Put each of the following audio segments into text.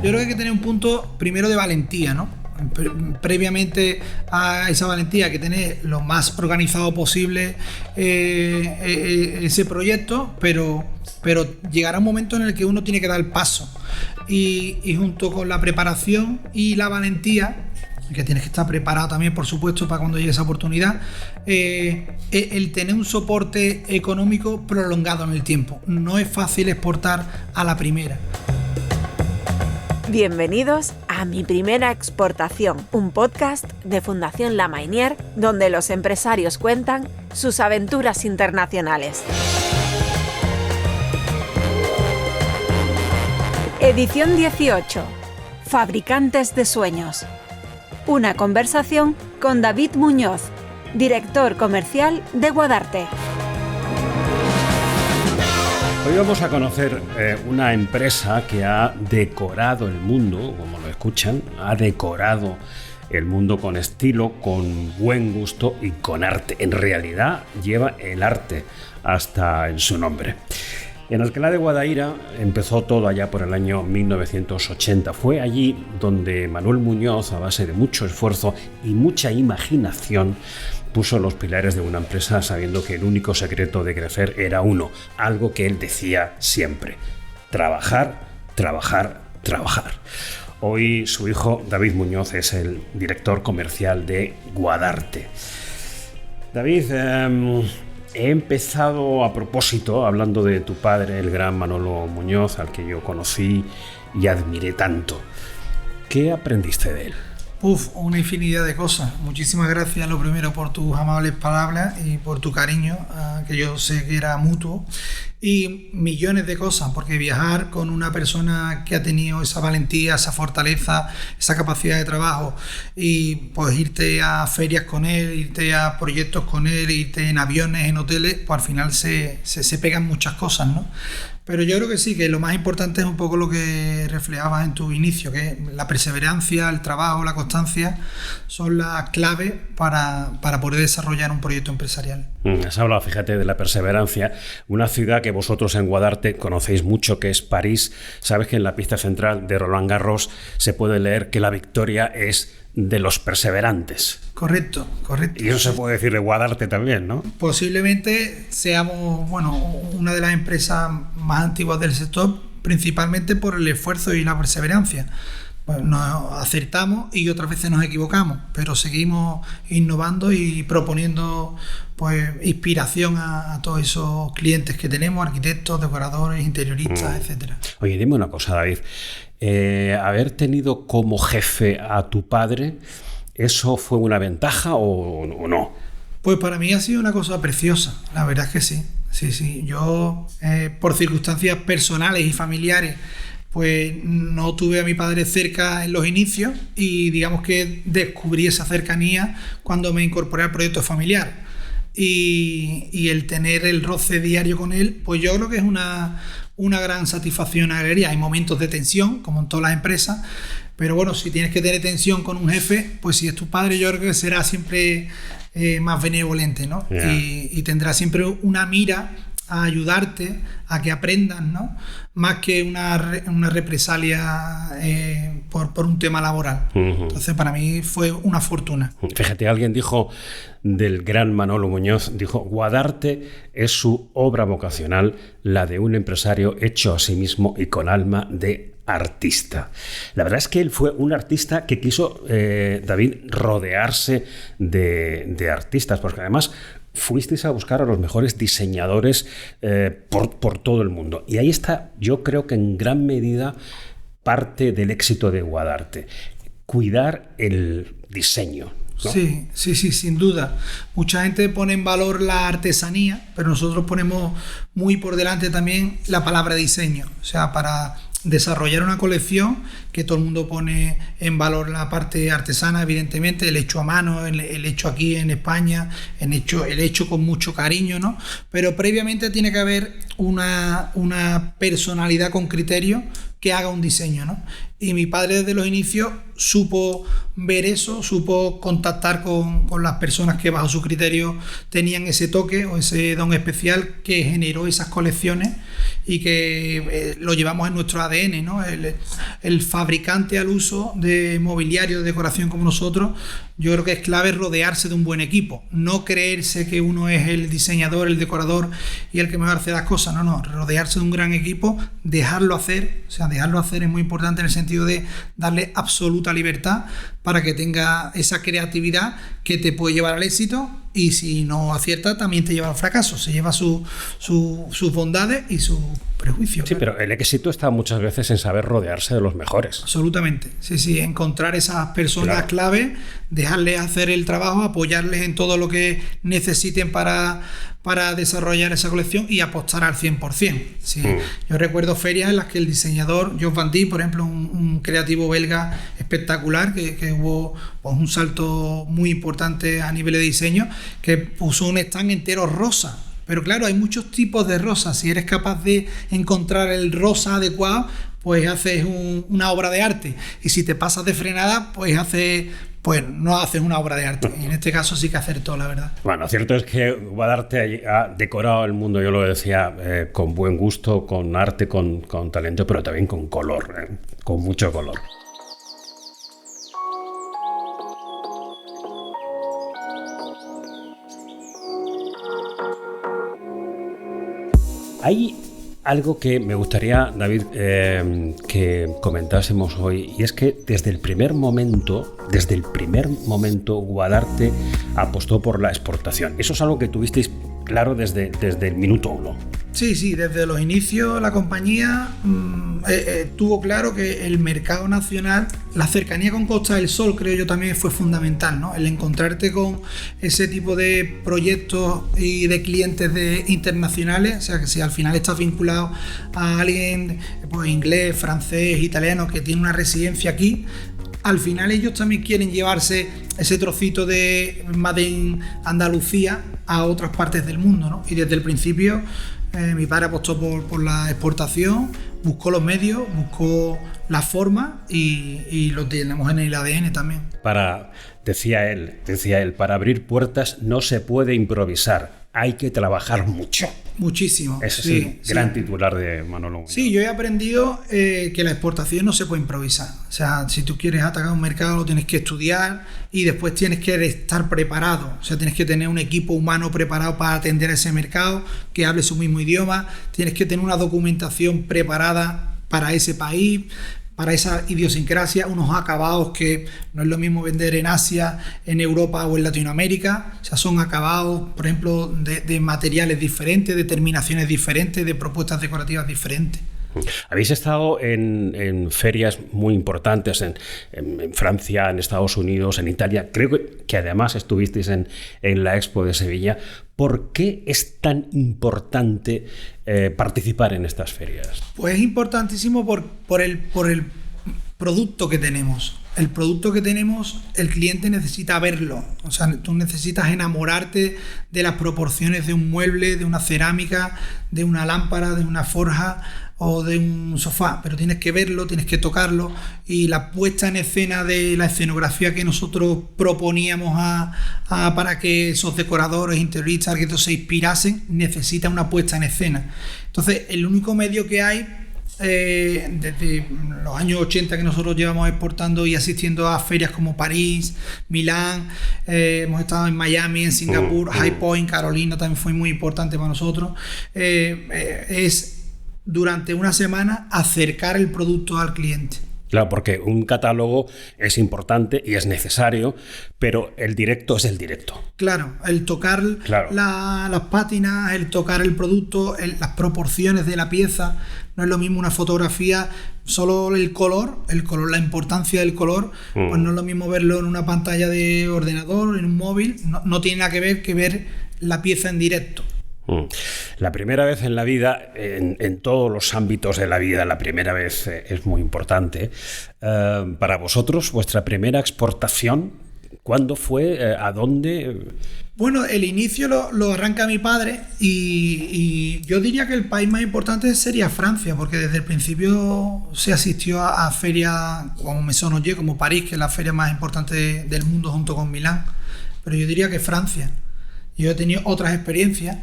Yo creo que hay que tener un punto primero de valentía, ¿no? Previamente a esa valentía hay que tener lo más organizado posible ese proyecto, pero llegará un momento en el que uno tiene que dar el paso y junto con la preparación y la valentía, que tienes que estar preparado también, por supuesto, para cuando llegue esa oportunidad, el tener un soporte económico prolongado en el tiempo. No es fácil exportar a la primera. Bienvenidos a Mi Primera Exportación, un podcast de Fundación La Mainière, donde los empresarios cuentan sus aventuras internacionales. Edición 18. Fabricantes de sueños. Una conversación con David Muñoz, director comercial de Guadarte. Hoy vamos a conocer una empresa que ha decorado el mundo, como lo escuchan, ha decorado el mundo con estilo, con buen gusto y con arte. En realidad lleva el arte hasta en su nombre. En Alcalá de Guadaira empezó todo allá por el año 1980. Fue allí donde Manuel Muñoz, a base de mucho esfuerzo y mucha imaginación, puso los pilares de una empresa sabiendo que el único secreto de crecer era uno, algo que él decía siempre: trabajar, trabajar, trabajar. Hoy su hijo David Muñoz es el director comercial de Guadarte. David, he empezado a propósito hablando de tu padre, el gran Manolo Muñoz, al que yo conocí y admiré tanto. ¿Qué aprendiste de él? Una infinidad de cosas. Muchísimas gracias, lo primero, por tus amables palabras y por tu cariño, que yo sé que era mutuo, y millones de cosas, porque viajar con una persona que ha tenido esa valentía, esa fortaleza, esa capacidad de trabajo, y pues irte a ferias con él, irte a proyectos con él, irte en aviones, en hoteles, pues al final se pegan muchas cosas, ¿no? Pero yo creo que sí, que lo más importante es un poco lo que reflejabas en tu inicio, que la perseverancia, el trabajo, la constancia son las claves para poder desarrollar un proyecto empresarial. Has hablado, fíjate, de la perseverancia. Una ciudad que vosotros en Guadarte conocéis mucho, que es París. Sabes que en la pista central de Roland Garros se puede leer que la victoria es de los perseverantes. Correcto. Y eso se puede decir de Guadarte también, ¿no? Posiblemente seamos, una de las empresas más antiguas del sector, principalmente por el esfuerzo y la perseverancia. Pues nos acertamos y otras veces nos equivocamos, pero seguimos innovando y proponiendo pues inspiración a todos esos clientes que tenemos, arquitectos, decoradores, interioristas, etcétera. Oye, dime una cosa, David. Haber tenido como jefe a tu padre, ¿eso fue una ventaja o no? Pues para mí ha sido una cosa preciosa, la verdad es que sí. Sí. Yo, por circunstancias personales y familiares, pues no tuve a mi padre cerca en los inicios y digamos que descubrí esa cercanía cuando me incorporé al proyecto familiar. Y el tener el roce diario con él, pues yo creo que es una gran satisfacción agraria. Hay momentos de tensión, como en todas las empresas, pero bueno, si tienes que tener tensión con un jefe, pues si es tu padre, yo creo que será siempre más benevolente, ¿no? Yeah. Y tendrá siempre una mira a ayudarte a que aprendas, ¿no? Más que una represalia por un tema laboral. Uh-huh. Entonces para mí fue una fortuna. Fíjate, alguien dijo del gran Manolo Muñoz, dijo: Guadarte es su obra vocacional, la de un empresario hecho a sí mismo y con alma de artista. La verdad es que él fue un artista que quiso, David, rodearse de artistas, porque además fuisteis a buscar a los mejores diseñadores por todo el mundo. Y ahí está, yo creo que en gran medida, parte del éxito de Guadarte. Cuidar el diseño, ¿no? Sí, sin duda. Mucha gente pone en valor la artesanía, pero nosotros ponemos muy por delante también la palabra diseño. O sea, para desarrollar una colección que todo el mundo pone en valor la parte artesana, evidentemente, el hecho a mano, el hecho aquí en España, el hecho con mucho cariño, ¿no? Pero previamente tiene que haber una personalidad con criterio que haga un diseño, ¿no? Y mi padre desde los inicios supo ver eso, supo contactar con las personas que bajo su criterio tenían ese toque o ese don especial que generó esas colecciones y que lo llevamos en nuestro ADN, ¿no? El fabricante al uso de mobiliario, de decoración como nosotros, yo creo que es clave rodearse de un buen equipo, no creerse que uno es el diseñador, el decorador y el que mejor hace las cosas, no, rodearse de un gran equipo, dejarlo hacer, o sea, dejarlo hacer es muy importante en el sentido de darle absoluta libertad para que tenga esa creatividad que te puede llevar al éxito, y si no acierta también te lleva al fracaso, se lleva sus bondades y sus prejuicios. Sí, claro. Pero el éxito está muchas veces en saber rodearse de los mejores. Absolutamente, sí, encontrar esas personas clave, dejarles hacer el trabajo, apoyarles en todo lo que necesiten para desarrollar esa colección y apostar al 100%. Sí. Yo recuerdo ferias en las que el diseñador Jos Van Dijk, por ejemplo, un creativo belga espectacular, que hubo pues, un salto muy importante a nivel de diseño, que puso un stand entero rosa. Pero claro, hay muchos tipos de rosas. Si eres capaz de encontrar el rosa adecuado, pues haces una obra de arte. Y si te pasas de frenada, pues no haces una obra de arte. Y en este caso sí que acertó, la verdad. Bueno, cierto es que Guadarte ha decorado el mundo, yo lo decía, con buen gusto, con arte, con talento, pero también con color, con mucho color. Hay algo que me gustaría, David, que comentásemos hoy, y es que desde el primer momento, Guadarte apostó por la exportación. Eso es algo que tuvisteis claro desde el minuto uno. Sí, desde los inicios la compañía tuvo claro que el mercado nacional, la cercanía con Costa del Sol, creo yo también fue fundamental, ¿no? El encontrarte con ese tipo de proyectos y de clientes internacionales, o sea que si al final estás vinculado a alguien pues, inglés, francés, italiano, que tiene una residencia aquí, al final ellos también quieren llevarse ese trocito de Made in Andalucía a otras partes del mundo, ¿no? Y desde el principio mi padre apostó por la exportación, buscó los medios, buscó la forma y lo tenemos en el ADN también. Decía él, para abrir puertas no se puede improvisar, hay que trabajar mucho. Muchísimo. Ese es el gran titular de Manolo. Sí, yo he aprendido que la exportación no se puede improvisar. O sea, si tú quieres atacar un mercado lo tienes que estudiar y después tienes que estar preparado. O sea, tienes que tener un equipo humano preparado para atender a ese mercado, que hable su mismo idioma. Tienes que tener una documentación preparada para ese país, para esa idiosincrasia, unos acabados que no es lo mismo vender en Asia, en Europa o en Latinoamérica. O sea, son acabados, por ejemplo, de materiales diferentes, de terminaciones diferentes, de propuestas decorativas diferentes. Habéis estado en ferias muy importantes en Francia, en Estados Unidos, en Italia. Creo que además estuvisteis en la Expo de Sevilla. ¿Por qué es tan importante participar en estas ferias? Pues es importantísimo por el producto que tenemos. El producto que tenemos, el cliente necesita verlo. O sea, tú necesitas enamorarte de las proporciones de un mueble, de una cerámica, de una lámpara, de una forja o de un sofá, pero tienes que verlo, tienes que tocarlo, y la puesta en escena de la escenografía que nosotros proponíamos para que esos decoradores, interioristas, arquitectos se inspirasen, necesita una puesta en escena. Entonces, el único medio que hay desde los años 80 que nosotros llevamos exportando y asistiendo a ferias como París, Milán, hemos estado en Miami, en Singapur, High Point, Carolina también fue muy importante para nosotros, es durante una semana acercar el producto al cliente. Claro, porque un catálogo es importante y es necesario, pero el directo es el directo. Claro, el tocar las pátinas, el tocar el producto, las proporciones de la pieza. No es lo mismo una fotografía, solo el color, la importancia del color, pues no es lo mismo verlo en una pantalla de ordenador, en un móvil, no tiene nada que ver la pieza en directo. La primera vez en la vida, en todos los ámbitos de la vida, la primera vez es muy importante. Para vosotros, vuestra primera exportación, ¿Cuándo fue? ¿A dónde? Bueno, el inicio lo arranca mi padre y yo diría que el país más importante sería Francia, porque desde el principio se asistió a ferias como Maison-Ogier, como París, que es la feria más importante del mundo junto con Milán, pero yo diría que Francia. Yo he tenido otras experiencias,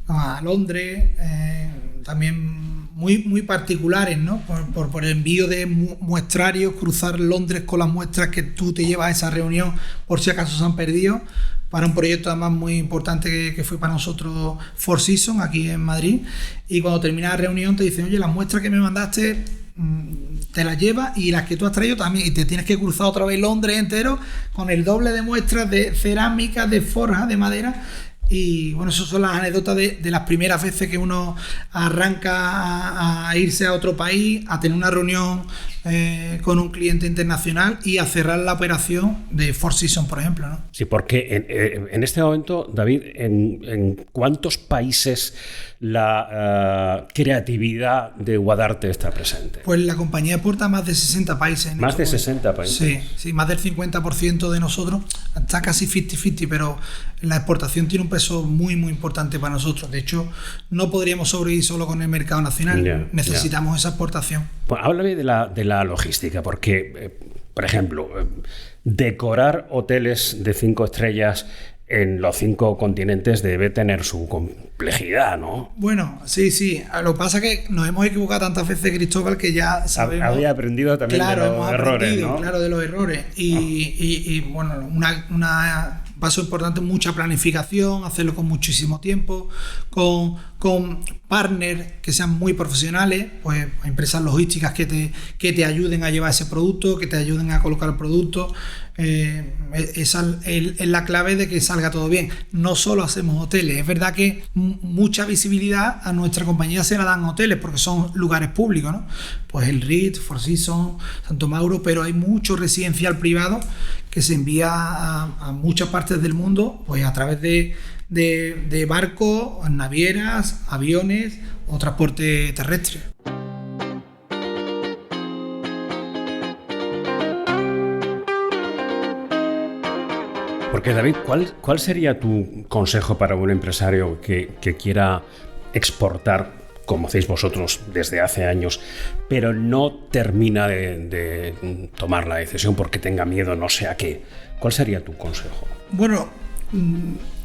a Londres, también muy particulares, ¿no? Por el envío de muestrarios, cruzar Londres con las muestras que tú te llevas a esa reunión por si acaso se han perdido, para un proyecto además muy importante que fue para nosotros Four Seasons aquí en Madrid, y cuando termina la reunión te dicen, oye, las muestras que me mandaste te las llevas y las que tú has traído también, y te tienes que cruzar otra vez Londres entero con el doble de muestras de cerámica, de forja, de madera. Y bueno, esas son las anécdotas de las primeras veces que uno arranca a irse a otro país, a tener una reunión con un cliente internacional y a cerrar la operación de Four Seasons, por ejemplo, ¿no? Sí, porque en este momento, David, ¿en cuántos países la creatividad de Guadarte está presente? Pues la compañía exporta a más de 60 países. ¿Más de 60 países? Sí, más del 50% de nosotros, está casi 50-50, pero la exportación tiene un peso muy importante para nosotros. De hecho, no podríamos sobrevivir solo con el mercado nacional. Necesitamos esa exportación. Pues háblame de la logística, porque, por ejemplo, decorar hoteles de 5 estrellas en los 5 continentes debe tener su complejidad, ¿no? Bueno, sí. Lo que pasa es que nos hemos equivocado tantas veces, Cristóbal, que ya sabemos... Había aprendido también de los errores, ¿no? Claro, de los errores. Y bueno, una paso importante, mucha planificación, hacerlo con muchísimo tiempo, con partners que sean muy profesionales, pues empresas logísticas que te ayuden a llevar ese producto, que te ayuden a colocar el producto. Esa es la clave de que salga todo bien. No solo hacemos hoteles, es verdad que mucha visibilidad a nuestra compañía se la dan hoteles porque son lugares públicos, ¿no? Pues el Ritz, Four Seasons, Santo Mauro, pero hay mucho residencial privado que se envía a muchas partes del mundo, pues a través de barcos, navieras, aviones o transporte terrestre. Porque, David, ¿cuál sería tu consejo para un empresario que quiera exportar, como hacéis vosotros desde hace años, pero no termina de tomar la decisión porque tenga miedo no sé a qué? ¿Cuál sería tu consejo? Bueno,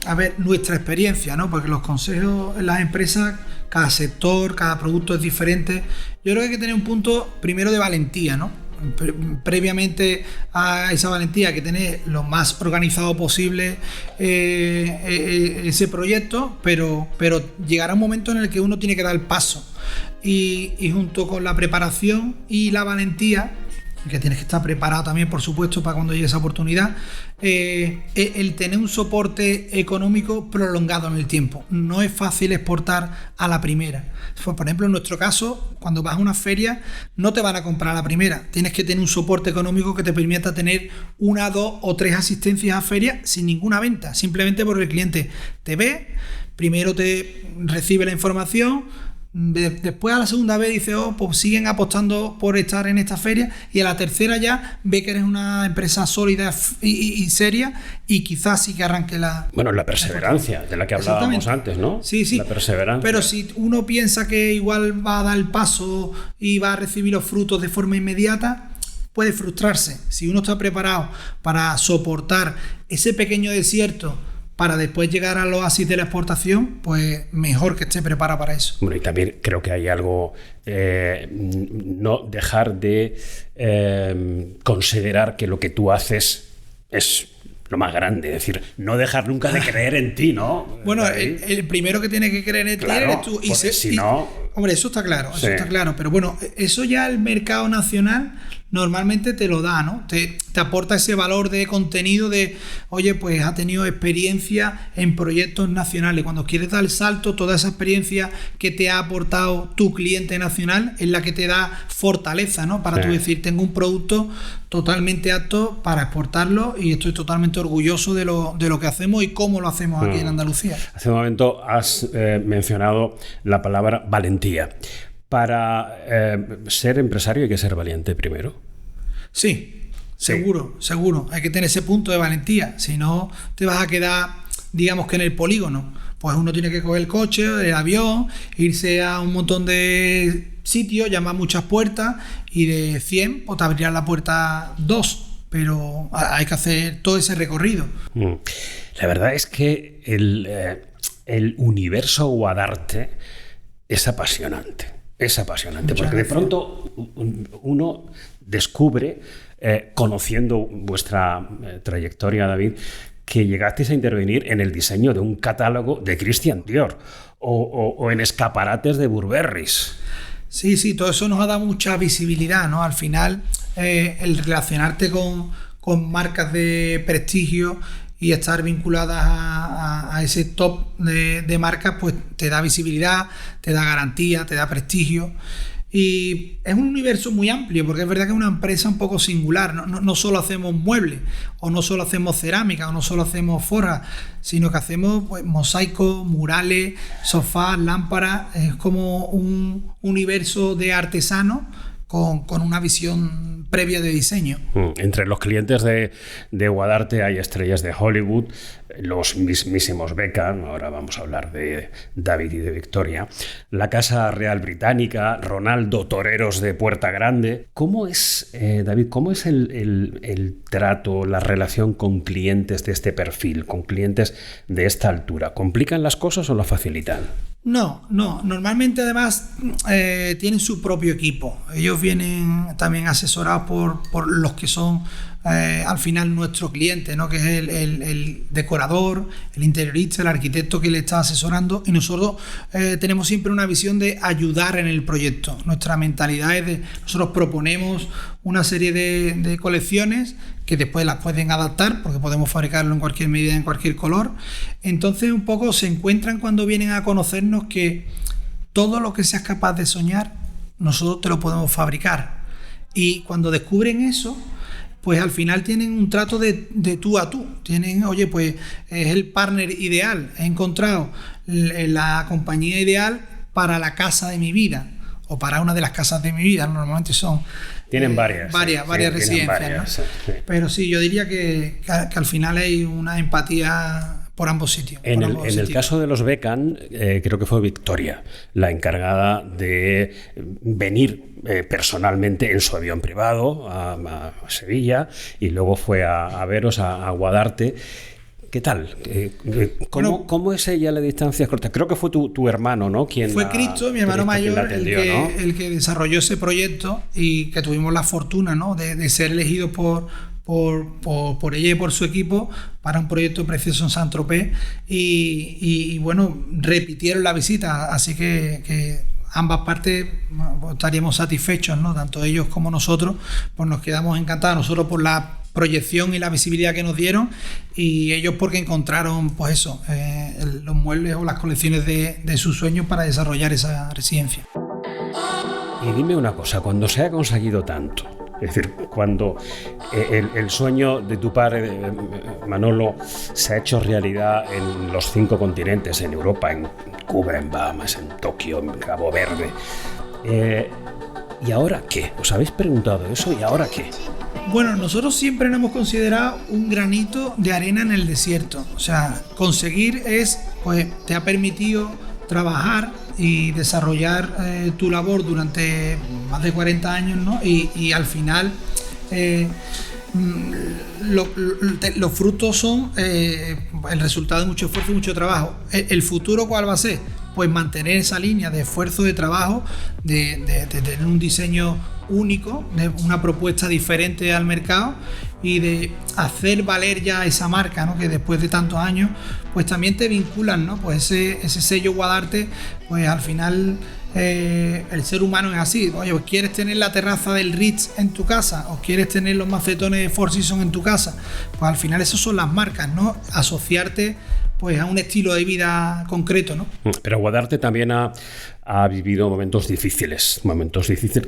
a ver, nuestra experiencia, ¿no? Porque los consejos en las empresas, cada sector, cada producto es diferente. Yo creo que hay que tener un punto primero de valentía, ¿no? Previamente a esa valentía, hay que tener lo más organizado posible ese proyecto, pero llegará un momento en el que uno tiene que dar el paso y junto con la preparación y la valentía, que tienes que estar preparado también, por supuesto, para cuando llegue esa oportunidad, el tener un soporte económico prolongado en el tiempo. No es fácil exportar a la primera. Por ejemplo, en nuestro caso, cuando vas a una feria, no te van a comprar a la primera. Tienes que tener un soporte económico que te permita tener 1, 2 o 3 asistencias a feria sin ninguna venta, simplemente porque el cliente te ve, primero te recibe la información, después a la segunda vez dice, pues siguen apostando por estar en esta feria, y a la tercera ya ve que eres una empresa sólida y seria, y quizás sí que arranque la... Bueno, la perseverancia de la que hablábamos antes, ¿no? Sí. La perseverancia. Pero si uno piensa que igual va a dar el paso y va a recibir los frutos de forma inmediata, puede frustrarse. Si uno está preparado para soportar ese pequeño desierto para después llegar al oasis de la exportación, pues mejor que esté preparado para eso. Bueno, y también creo que hay algo, no dejar de considerar que lo que tú haces es lo más grande, es decir, no dejar nunca de creer en ti, ¿no? Bueno, el primero que tiene que creer en ti eres tú. Y si no... Hombre, eso está claro, pero bueno, eso ya el mercado nacional normalmente te lo da, ¿no? Te aporta ese valor de contenido de, oye, pues ha tenido experiencia en proyectos nacionales. Cuando quieres dar el salto, toda esa experiencia que te ha aportado tu cliente nacional es la que te da fortaleza, ¿no? Para tú decir, tengo un producto totalmente apto para exportarlo y estoy totalmente orgulloso de lo que hacemos y cómo lo hacemos aquí en Andalucía. Hace un momento has mencionado la palabra valentía. Para ser empresario hay que ser valiente primero. Sí, seguro, seguro. Hay que tener ese punto de valentía. Si no, te vas a quedar, digamos que en el polígono. Pues uno tiene que coger el coche, el avión, irse a un montón de sitios, llamar muchas puertas y de 100 pues te abrirán la puerta 2. Pero hay que hacer todo ese recorrido. La verdad es que el universo Guadarte es apasionante. Es apasionante. Muchas porque gracias. De pronto uno descubre, conociendo vuestra trayectoria, David, que llegasteis a intervenir en el diseño de un catálogo de Christian Dior o en escaparates de Burberrys. Sí, todo eso nos ha dado mucha visibilidad, ¿no? Al final, el relacionarte con marcas de prestigio y estar vinculadas a ese top de marcas, pues te da visibilidad, te da garantía, te da prestigio. Y es un universo muy amplio, porque es verdad que es una empresa un poco singular. No solo hacemos muebles, o no solo hacemos cerámica, o no solo hacemos forjas, sino que hacemos pues, mosaicos, murales, sofás, lámparas. Es como un universo de artesanos con una visión previa de diseño. Entre los clientes de Guadarte hay estrellas de Hollywood, los mismísimos Beckham, ahora vamos a hablar de David y de Victoria, la Casa Real Británica, Ronaldo, toreros de Puerta Grande. ¿Cómo es, David, cómo es el trato, la relación con clientes de este perfil, con clientes de esta altura? ¿Complican las cosas o las facilitan? No, normalmente además tienen su propio equipo. Ellos vienen también asesorados por los que son al final nuestro cliente, ¿no? Que es el decorador, el interiorista, el arquitecto que le está asesorando, y nosotros tenemos siempre una visión de ayudar en el proyecto. Nuestra mentalidad es nosotros proponemos una serie de colecciones que después las pueden adaptar porque podemos fabricarlo en cualquier medida, en cualquier color. Entonces un poco se encuentran cuando vienen a conocernos que todo lo que seas capaz de soñar nosotros te lo podemos fabricar, y cuando descubren eso pues al final tienen un trato de tú a tú. Tienen, oye, pues es el partner ideal, he encontrado la compañía ideal para la casa de mi vida o para una de las casas de mi vida. Normalmente son tienen varias residencias, varias, ¿no? Sí. Pero sí, yo diría que al final hay una empatía por ambos sitios. En el caso de los Beckham, creo que fue Victoria la encargada de venir personalmente en su avión privado a Sevilla, y luego fue a veros a Guadarte. ¿Qué tal? ¿Cómo es ella la distancia corta? Creo que fue tu hermano, ¿no? Fue Cristo, mi hermano mayor, atendió, el que desarrolló ese proyecto, y que tuvimos la fortuna, ¿no? de ser elegidos por ella y por su equipo para un proyecto precioso en Saint-Tropez, y bueno, repitieron la visita, así que ambas partes estaríamos satisfechos, ¿no? Tanto ellos como nosotros, pues nos quedamos encantados, nosotros por la proyección y la visibilidad que nos dieron, y ellos porque encontraron pues eso, los muebles o las colecciones de sus sueños para desarrollar esa residencia. Y dime una cosa, cuando se ha conseguido tanto, es decir, cuando el sueño de tu padre, Manolo, se ha hecho realidad en los 5 continentes, en Europa, en Cuba, en Bahamas, en Tokio, en Cabo Verde, ¿y ahora qué? ¿Os habéis preguntado eso? ¿Y ahora qué? Bueno, nosotros siempre nos hemos considerado un granito de arena en el desierto. O sea, conseguir pues te ha permitido trabajar y desarrollar tu labor durante más de 40 años, ¿no? Y al final los frutos son el resultado de mucho esfuerzo y mucho trabajo. ¿El futuro cuál va a ser? Pues mantener esa línea de esfuerzo, de trabajo, de tener un diseño único, de una propuesta diferente al mercado, y de hacer valer ya esa marca, ¿no? Que después de tantos años pues también te vinculan, ¿no? Pues ese sello Guadarte, pues al final el ser humano es así. Oye, pues ¿quieres tener la terraza del Ritz en tu casa o quieres tener los macetones de Four Seasons en tu casa? Pues al final esas son las marcas, ¿no? Asociarte pues a un estilo de vida concreto, ¿no? Pero Guadarte también ha vivido momentos difíciles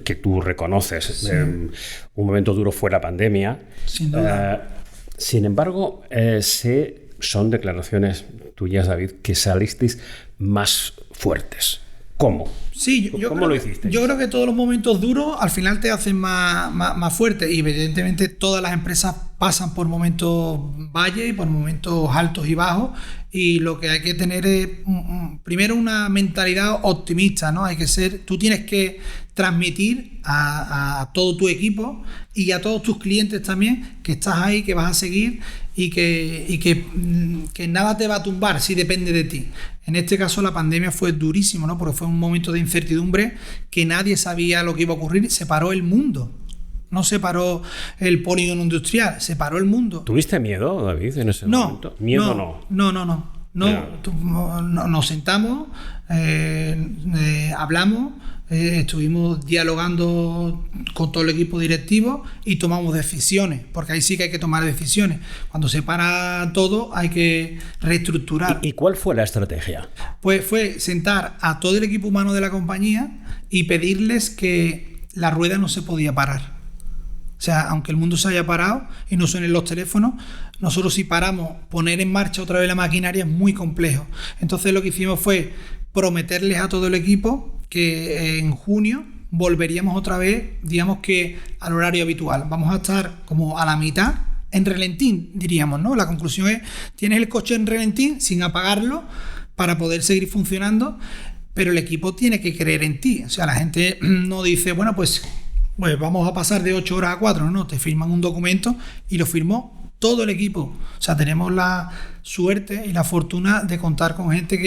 que tú reconoces. Sí. Un momento duro fue la pandemia. Sin duda. Sin embargo, son declaraciones tuyas, David, que salisteis más fuertes. ¿Cómo? Sí, ¿Cómo lo hiciste? Yo creo que todos los momentos duros al final te hacen más fuerte, y evidentemente todas las empresas pasan por momentos valles y por momentos altos y bajos, y lo que hay que tener es primero una mentalidad optimista, ¿no? Tú tienes que transmitir a todo tu equipo y a todos tus clientes también que estás ahí, que vas a seguir y que nada te va a tumbar si depende de ti. En este caso la pandemia fue durísimo, ¿no? Porque fue un momento de incertidumbre que nadie sabía lo que iba a ocurrir. Se paró el mundo. No se paró el polígono industrial, se paró el mundo. ¿Tuviste miedo, David, en ese momento? ¿Miedo? No. Nos sentamos, hablamos, estuvimos dialogando con todo el equipo directivo y tomamos decisiones, porque ahí sí que hay que tomar decisiones. Cuando se para todo hay que reestructurar. ¿Y cuál fue la estrategia? Pues fue sentar a todo el equipo humano de la compañía y pedirles que la rueda no se podía parar. O sea, aunque el mundo se haya parado y no suenen los teléfonos, nosotros si paramos, poner en marcha otra vez la maquinaria es muy complejo. Entonces lo que hicimos fue prometerles a todo el equipo que en junio volveríamos otra vez, digamos que al horario habitual. Vamos a estar como a la mitad, en relentín, diríamos, ¿no? La conclusión es, tienes el coche en relentín sin apagarlo para poder seguir funcionando, pero el equipo tiene que creer en ti. O sea, la gente no dice, bueno, pues vamos a pasar de 8 horas a 4, no, te firman un documento y lo firmó todo el equipo. O sea, tenemos la suerte y la fortuna de contar con gente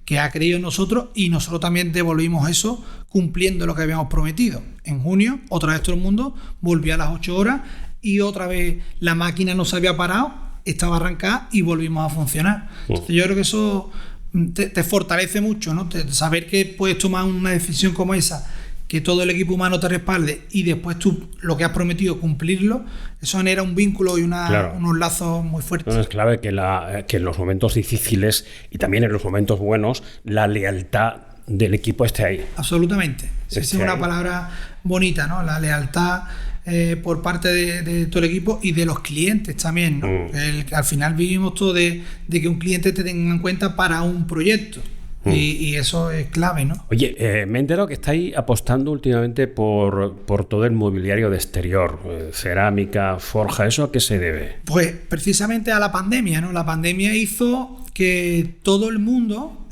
que ha creído en nosotros, y nosotros también devolvimos eso cumpliendo lo que habíamos prometido. En junio, otra vez todo el mundo volvió a las 8 horas y otra vez la máquina no se había parado, estaba arrancada y volvimos a funcionar. Entonces, yo creo que eso te fortalece mucho, ¿no? Saber que puedes tomar una decisión como esa, que todo el equipo humano te respalde y después tú lo que has prometido cumplirlo, eso genera un vínculo y unos lazos muy fuertes. Entonces es clave que en los momentos difíciles y también en los momentos buenos la lealtad del equipo esté ahí. Absolutamente. Es una palabra bonita, ¿no? La lealtad por parte de todo el equipo y de los clientes también, ¿no? Al final vivimos todo de que un cliente te tenga en cuenta para un proyecto. Y eso es clave, ¿no? Oye, me he enterado que estáis apostando últimamente por todo el mobiliario de exterior, cerámica, forja. ¿Eso a qué se debe? Pues precisamente a la pandemia, ¿no? La pandemia hizo que todo el mundo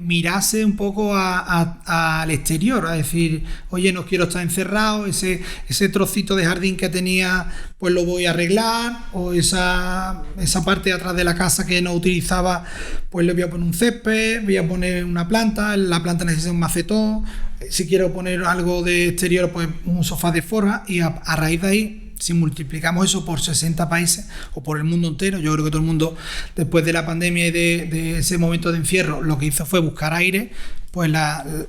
mirase un poco al exterior, a decir, oye, no quiero estar encerrado, ese trocito de jardín que tenía, pues lo voy a arreglar, o esa parte de atrás de la casa que no utilizaba, pues le voy a poner un césped, voy a poner una planta, la planta necesita un macetón, si quiero poner algo de exterior, pues un sofá de forja, y a raíz de ahí, si multiplicamos eso por 60 países o por el mundo entero, yo creo que todo el mundo, después de la pandemia y de ese momento de encierro, lo que hizo fue buscar aire, pues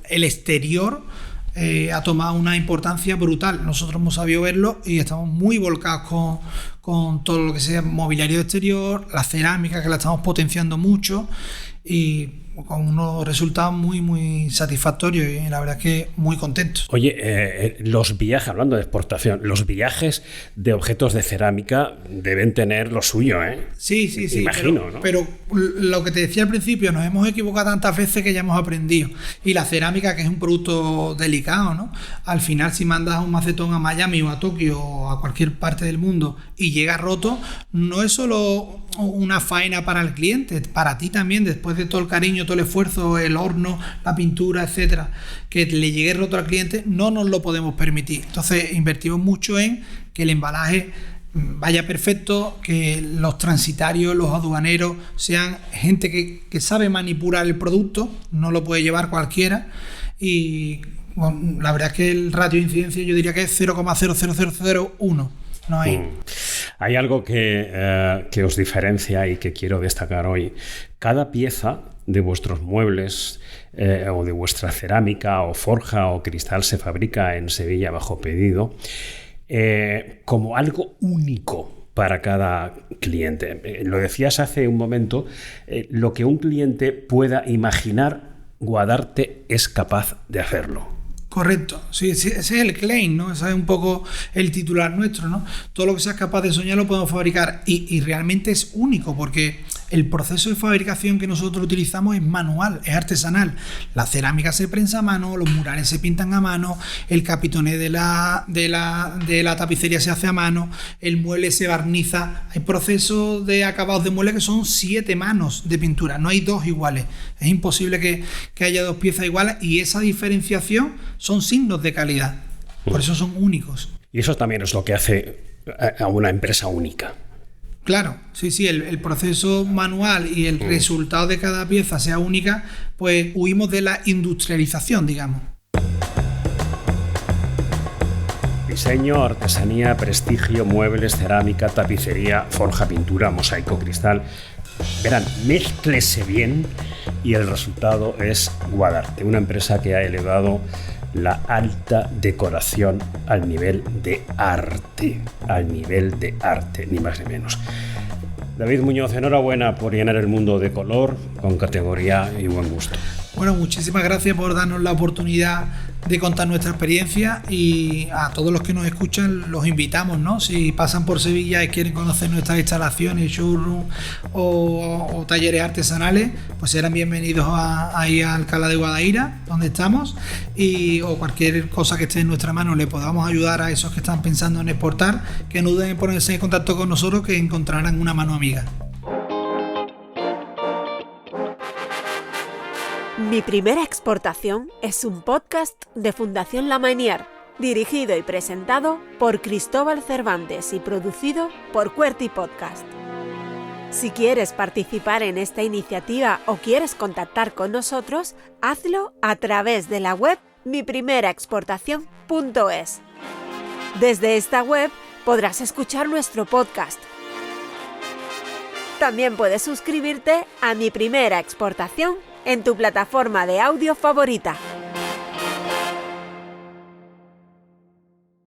el exterior ha tomado una importancia brutal. Nosotros hemos sabido verlo y estamos muy volcados con todo lo que sea mobiliario exterior, la cerámica, que la estamos potenciando mucho y con unos resultados muy, muy satisfactorios, y la verdad es que muy contentos. Oye, los viajes, hablando de exportación, los viajes de objetos de cerámica deben tener lo suyo, ¿eh? Sí. Imagino, ¿no? Pero lo que te decía al principio, nos hemos equivocado tantas veces que ya hemos aprendido. Y la cerámica, que es un producto delicado, ¿no? Al final, si mandas un macetón a Miami o a Tokio o a cualquier parte del mundo y llega roto, no es solo una faena para el cliente, para ti también, después de todo el cariño, todo el esfuerzo, el horno, la pintura, etcétera, que le llegue roto al cliente, no nos lo podemos permitir. Entonces invertimos mucho en que el embalaje vaya perfecto, que los transitarios, los aduaneros sean gente que sabe manipular el producto, no lo puede llevar cualquiera, y bueno, la verdad es que el ratio de incidencia yo diría que es 0,00001. No hay. Hay algo que os diferencia y que quiero destacar hoy. Cada pieza de vuestros muebles o de vuestra cerámica o forja o cristal se fabrica en Sevilla bajo pedido como algo único para cada cliente. Lo decías hace un momento, lo que un cliente pueda imaginar, Guadarte es capaz de hacerlo. Correcto, sí, ese es el claim, ¿no? Ese es un poco el titular nuestro, ¿no? Todo lo que seas capaz de soñar lo podemos fabricar, y realmente es único, porque el proceso de fabricación que nosotros utilizamos es manual, es artesanal. La cerámica se prensa a mano, los murales se pintan a mano, el capitoné de la tapicería se hace a mano, el mueble se barniza. Hay procesos de acabados de mueble que son 7 manos de pintura, no hay 2 iguales. Es imposible que haya 2 piezas iguales, y esa diferenciación son signos de calidad. Por eso son únicos. Y eso también es lo que hace a una empresa única. Claro, sí, el proceso manual y el resultado de cada pieza sea única, pues huimos de la industrialización, digamos. Diseño, artesanía, prestigio, muebles, cerámica, tapicería, forja, pintura, mosaico, cristal. Verán, mézclese bien y el resultado es Guadarte, una empresa que ha elevado la alta decoración al nivel de arte, ni más ni menos. David Muñoz, enhorabuena por llenar el mundo de color, con categoría y buen gusto. Bueno, muchísimas gracias por darnos la oportunidad de contar nuestra experiencia, y a todos los que nos escuchan los invitamos, ¿no? Si pasan por Sevilla y quieren conocer nuestras instalaciones, showroom o talleres artesanales, pues serán bienvenidos ahí a Alcalá de Guadaira, donde estamos, o cualquier cosa que esté en nuestra mano le podamos ayudar a esos que están pensando en exportar, que no duden en ponerse en contacto con nosotros, que encontrarán una mano amiga. Mi primera exportación es un podcast de Fundación La Mainier, dirigido y presentado por Cristóbal Cervantes y producido por QWERTY Podcast. Si quieres participar en esta iniciativa o quieres contactar con nosotros, hazlo a través de la web miprimeraexportacion.es. Desde esta web podrás escuchar nuestro podcast. También puedes suscribirte a Mi Primera Exportación en tu plataforma de audio favorita.